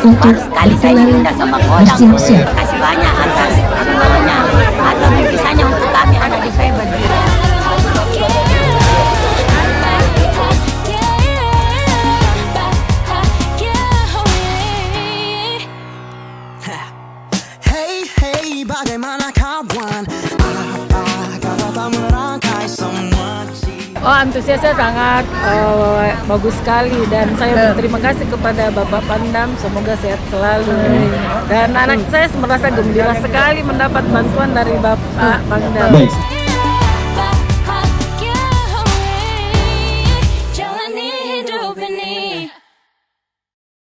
untuk sekali saya diminta sama kodam. bersiap-siap. Kasih banyak atas semuanya atau misalnya untuk kami anak disable. Hey hey, bagaimana kawan? Apa kata tak merangkai semua? Oh, antusiasnya sangat bagus sekali dan saya berterima kasih kepada Bapak Pangdam, semoga sehat selalu. Dan anak saya merasa gembira sekali mendapat bantuan dari Bapak Pangdam. Baik.